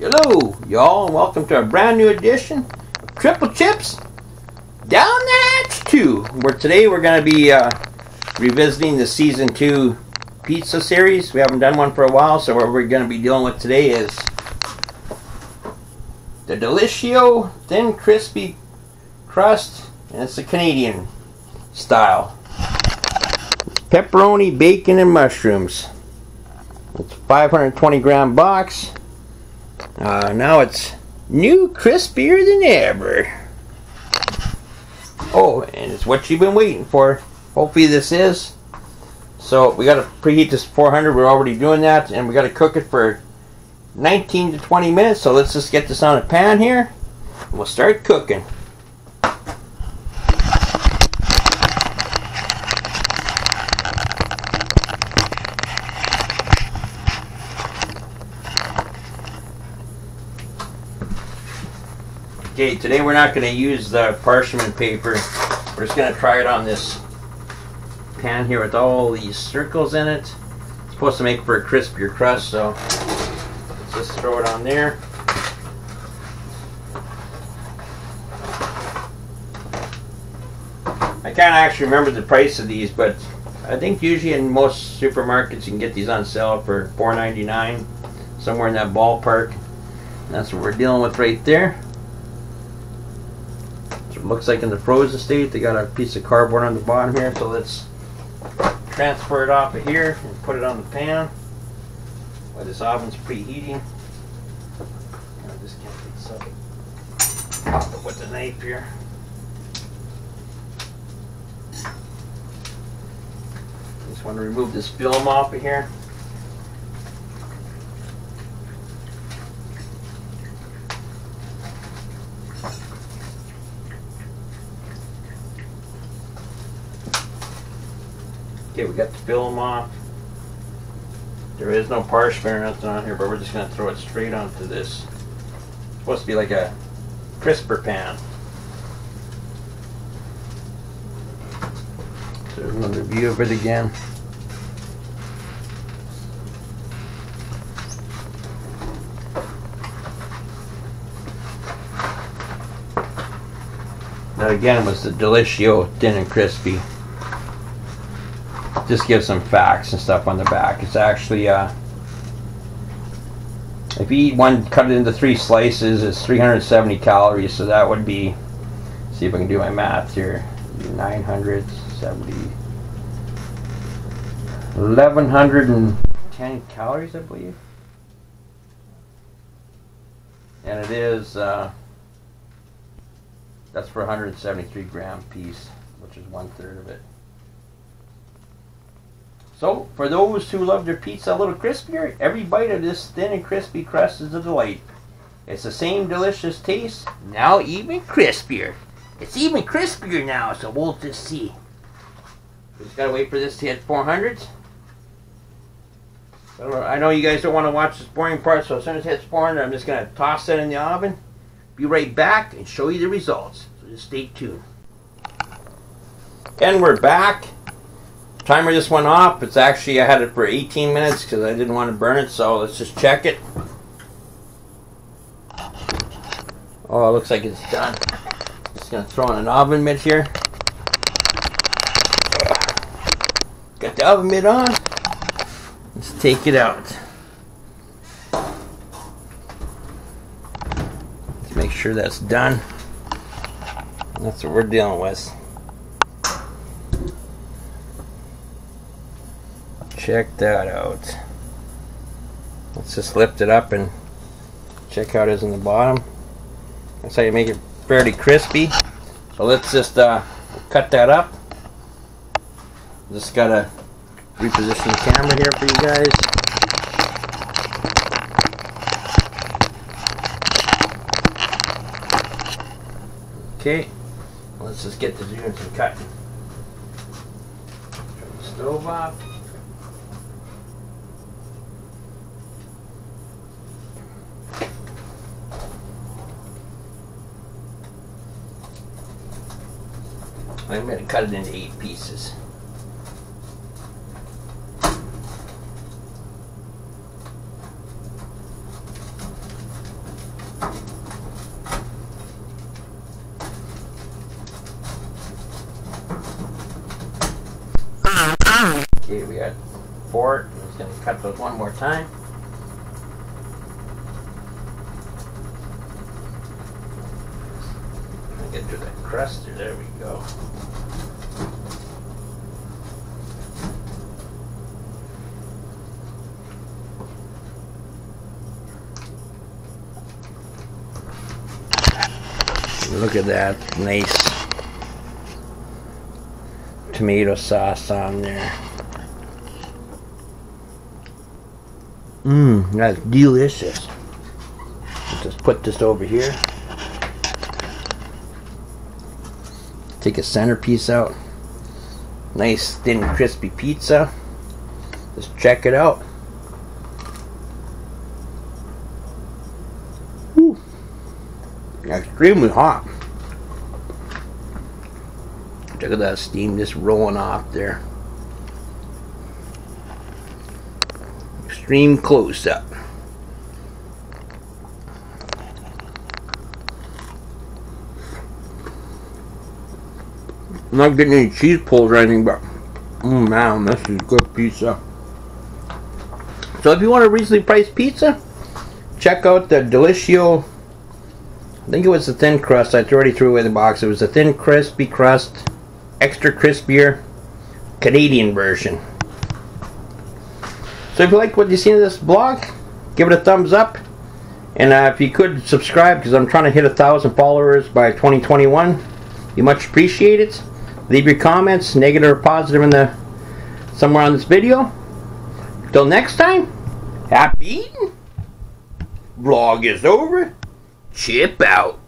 Hello, y'all, and welcome to a brand new edition of Triple Chips Down the Hatch 2. Where today we're going to be revisiting the Season 2 pizza series. We haven't done one for a while, so what we're going to be dealing with today is the Delissio thin crispy crust, and it's the Canadian style. Pepperoni, bacon, and mushrooms. It's a 520 gram box. Now it's new, crispier than ever. Oh, and it's what you've been waiting for. Hopefully this is. So we got to preheat this 400. We're already doing that, and we got to cook it for 19 to 20 minutes. So let's just get this on a pan here, and we'll start cooking. Okay, today we're not going to use the parchment paper. We're just going to try it on this pan here with all these circles in it. It's supposed to make for a crispier crust, so let's just throw it on there. I can't actually remember the price of these, but I think usually in most supermarkets you can get these on sale for $4.99, somewhere in that ballpark. And that's what we're dealing with right there. Looks like in the frozen state they got a piece of cardboard on the bottom here, so let's transfer it off of here and put it on the pan while this oven's preheating. I just can't get this up with the knife here. Just want to remove this film off of here. Okay, we got the film off. There is no parchment or nothing on here, but we're just going to throw it straight onto this. It's supposed to be like a crisper pan. So another view of it again. That again was the Delissio thin and crispy. Just give some facts and stuff on the back. It's actually, if you eat one, cut it into 3 slices, it's 370 calories. So that would be, see if I can do my math here, 970, 1110 calories, I believe. And it is, that's for a 173 gram piece, which is 1/3 of it. So, for those who love their pizza a little crispier, every bite of this thin and crispy crust is a delight. It's the same delicious taste, now even crispier. It's even crispier now, so we'll just see. We just gotta wait for this to hit 400. So I know you guys don't want to watch this boring part, so as soon as it hits 400, I'm just gonna toss it in the oven, be right back, and show you the results. So just stay tuned. And we're back. Timer just went off. It's actually, I had it for 18 minutes because I didn't want to burn it, so let's just check it. Oh, it looks like it's done. Just going to throw in an oven mitt here. Got the oven mitt on. Let's take it out. Let's make sure that's done. That's what we're dealing with. Check that out. Let's just lift it up and check how it is in the bottom. That's how you make it fairly crispy. So let's just cut that up. Just gotta reposition the camera here for you guys. Okay, let's just get to doing some cutting. Turn the stove off. I'm going to cut it into 8 pieces. Okay, we got 4. I'm just going to cut those one more time. Get to that crust. There we go. Look at that nice tomato sauce on there. That's delicious. Let's just put this over here. Take a centerpiece out. Nice thin crispy pizza. Just check it out. Woo. Extremely hot. Look at that steam just rolling off there. Extreme close up. I'm not getting any cheese pulls or anything, but man, this is good pizza. So if you want a reasonably priced pizza, check out the Delissio. I think it was the thin crust. I already threw away the box. It was the thin crispy crust, extra crispier, Canadian version. So if you like what you see in this blog, give it a thumbs up. And if you could subscribe, because I'm trying to hit 1,000 followers by 2021, you much appreciate it. Leave your comments, negative or positive, in the somewhere on this video. Till next time, happy eating. Vlog is over. Chip out.